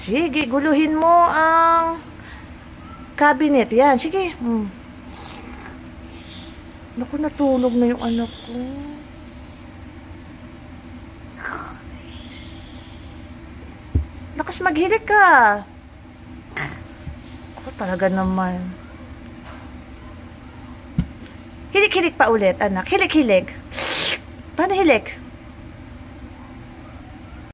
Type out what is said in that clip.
Sige, guluhin mo ang cabinet. Yan, sige. Naku, natulog na yung anak ko. Lakas maghilik ka. Ako talaga naman. Hilik-hilik pa ulit, anak. Hilik-hilik. Paano hilik?